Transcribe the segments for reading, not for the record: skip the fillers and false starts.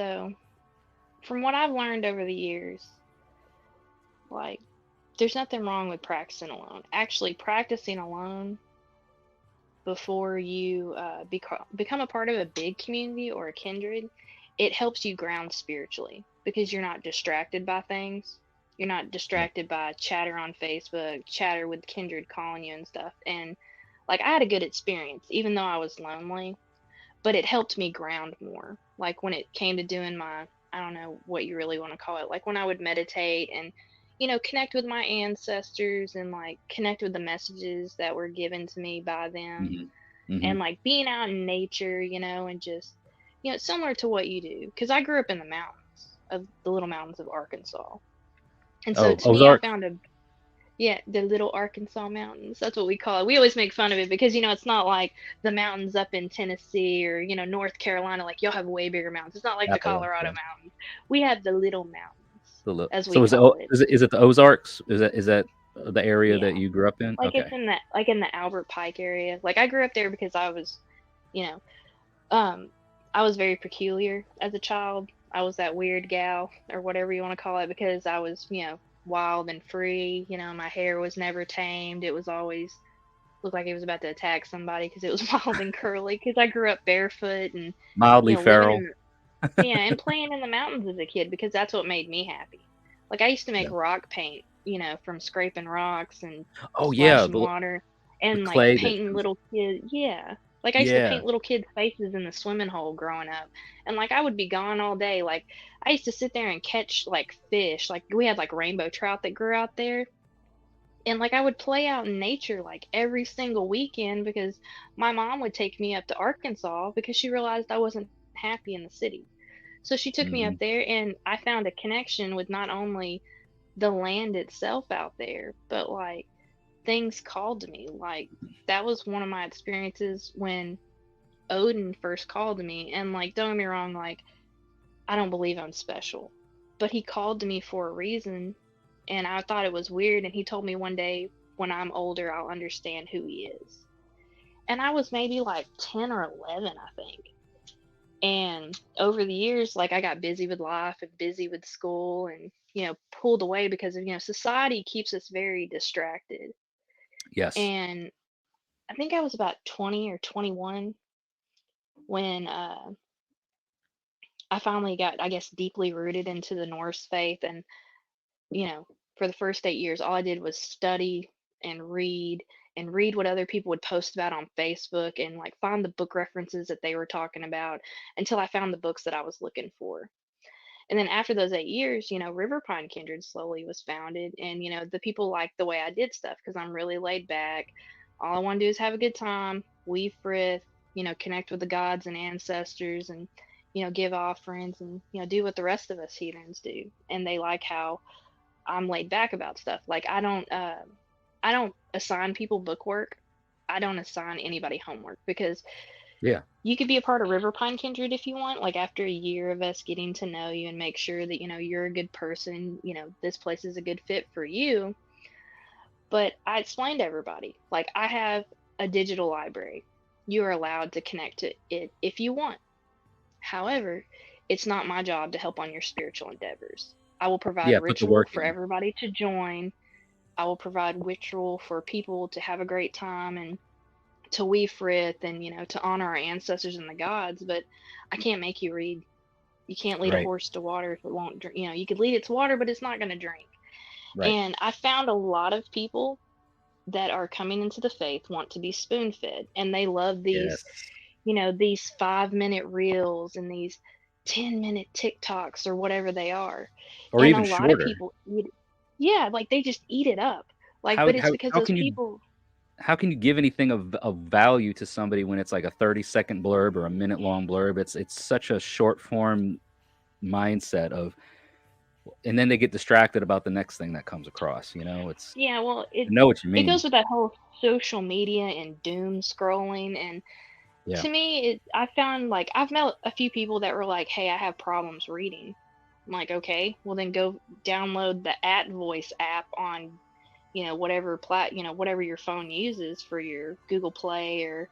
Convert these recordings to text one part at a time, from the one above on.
So, from what I've learned over the years, like, there's nothing wrong with practicing alone. Actually, practicing alone before you become a part of a big community or a kindred, it helps you ground spiritually because you're not distracted by things. You're not Yeah. distracted by chatter on Facebook, chatter with kindred calling you and stuff. And like, I had a good experience, even though I was lonely, but it helped me ground more. Like when it came to doing my, I don't know what you really want to call it, like when I would meditate and, connect with my ancestors and like connect with the messages that were given to me by them, Hmm. Hmm. and like being out in nature, and just, similar to what you do. Cause I grew up in the mountains of the little mountains of Arkansas. And so Oh, to me, I Ozarks. found yeah, the little Arkansas mountains. That's what we call it. We always make fun of it because, it's not like the mountains up in Tennessee or, North Carolina. Like, you'll have way bigger mountains. It's not like the Appalachian. Colorado Yeah. mountains. We have the little mountains, as we So call it. is it the Ozarks? Is that the area Yeah. that you grew up in? Like it's Okay. in that, like in the Albert Pike area. Like I grew up there because you know, um, I was very peculiar as a child. I was that weird gal or whatever you want to call it because I was, wild and free. My hair was never tamed. It was always looked like he was about to attack somebody because it was wild and curly. Because I grew up barefoot and Mildly living feral. in yeah and playing in the mountains as a kid because that's what made me happy. Like I used to make Yeah. rock paint, from scraping rocks and Oh yeah, splashing water the and like clay that painting comes. little kids. Yeah. Like I used to Yeah. paint little kids' faces in the swimming hole growing up. And like I would be gone all day. Like I used to sit there and catch like fish. Like we had like rainbow trout that grew out there, and like I would play out in nature like every single weekend because my mom would take me up to Arkansas because she realized I wasn't happy in the city. So she took me up Hmm. there and I found a connection with not only the land itself out there, but like things called to me. Like that was one of my experiences when Odin first called to me. And like, don't get me wrong, like I don't believe I'm special, but he called to me for a reason, and I thought it was weird. And he told me one day, when I'm older, I'll understand who he is. And I was maybe like 10 or 11, I think. And over the years, like I got busy with life and busy with school and, pulled away because of, society keeps us very distracted. Yes. And I think I was about 20 or 21 when I finally got, I guess, deeply rooted into the Norse faith. And you know, for the first 8 years, all I did was study and read what other people would post about on Facebook and like find the book references that they were talking about until I found the books that I was looking for. And then after those 8 years, River Pine Kindred slowly was founded. And, the people liked the way I did stuff because I'm really laid back. All I want to do is have a good time, weave frith, connect with the gods and ancestors and, give offerings and, do what the rest of us heathens do. And they like how I'm laid back about stuff. Like I don't assign people book work. I don't assign anybody homework because Yeah. you could be a part of River Pine Kindred if you want. Like after a year of us getting to know you and make sure that you're a good person, this place is a good fit for you. But I explained to everybody, like I have a digital library. You are allowed to connect to it if you want. However, it's not my job to help on your spiritual endeavors. I will provide Yeah. Put the ritual work for in. everybody to join. I will provide ritual for people to have a great time and to weave frith and to honor our ancestors and the gods. But I can't make you read. You can't lead a Right. horse to water if it won't drink. You could lead it to water, but it's not going to drink. Right. And I found a lot of people that are coming into the faith want to be spoon fed, and they love these Yes. these 5-minute reels and these 10-minute TikToks or whatever they are. Or And a even lot of shorter. people eat it. Yeah, like they just eat it up. Like, How but it's how because how those can you people, how can you give anything of value to somebody when it's like a 30-second blurb or a minute long blurb? It's such a short form mindset of, and then they get distracted about the next thing that comes across. It's yeah, well, I know what you it mean. goes with that whole social media and doom scrolling. And Yeah. to me, I found like I've met a few people that were like, "Hey, I have problems reading." I'm like, "Okay, well then go download the At Voice app on whatever whatever your phone uses for your Google Play or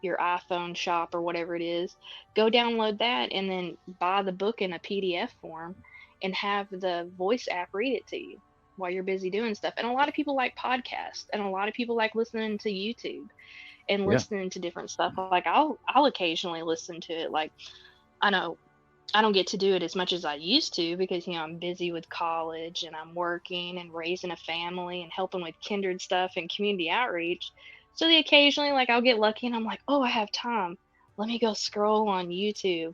your iPhone shop or whatever it is, go download that and then buy the book in a PDF form and have the voice app read it to you while you're busy doing stuff. And a lot of people like podcasts, and a lot of people like listening to YouTube and Yeah. listening to different stuff. Like I'll occasionally listen to it. Like I know I don't get to do it as much as I used to because, I'm busy with college and I'm working and raising a family and helping with kindred stuff and community outreach. So occasionally, like, I'll get lucky and I'm like, oh, I have time. Let me go scroll on YouTube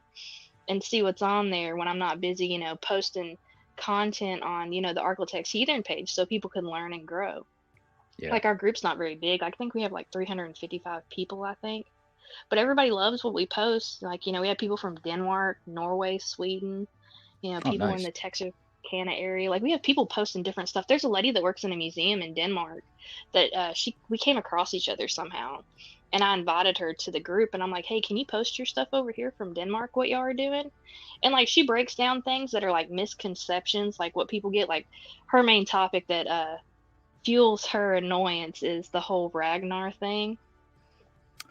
and see what's on there when I'm not busy, posting content on, the Arklatex Heathen page so people can learn and grow. Yeah. Like, our group's not very big. I think we have like 355 people, I think. But everybody loves what we post. Like, we have people from Denmark, Norway, Sweden, Oh, people in nice. the Texarkana area. Like, we have people posting different stuff. There's a lady that works in a museum in Denmark that we came across each other somehow. And I invited her to the group and I'm like, hey, can you post your stuff over here from Denmark, what y'all are doing? And like she breaks down things that are like misconceptions, like what people get. Like her main topic that fuels her annoyance is the whole Ragnar thing.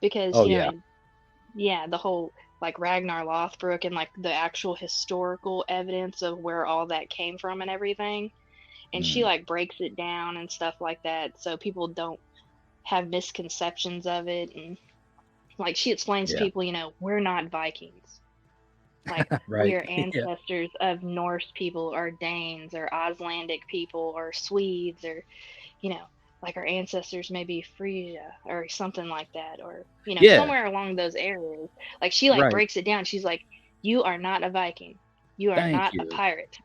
Because, Oh yeah. yeah, the whole like Ragnar Lothbrok and like the actual historical evidence of where all that came from and everything. And she Mm. like breaks it down and stuff like that so people don't have misconceptions of it. And like she explains to Yeah. people, we're not Vikings. Like we Right. are Yeah. ancestors of Norse people or Danes or Icelandic people or Swedes or, you know, like our ancestors maybe Frisia or something like that, or, Yeah. somewhere along those areas. Like she like Right. breaks it down. She's like, you are not a Viking. You are Thank not a you. pirate.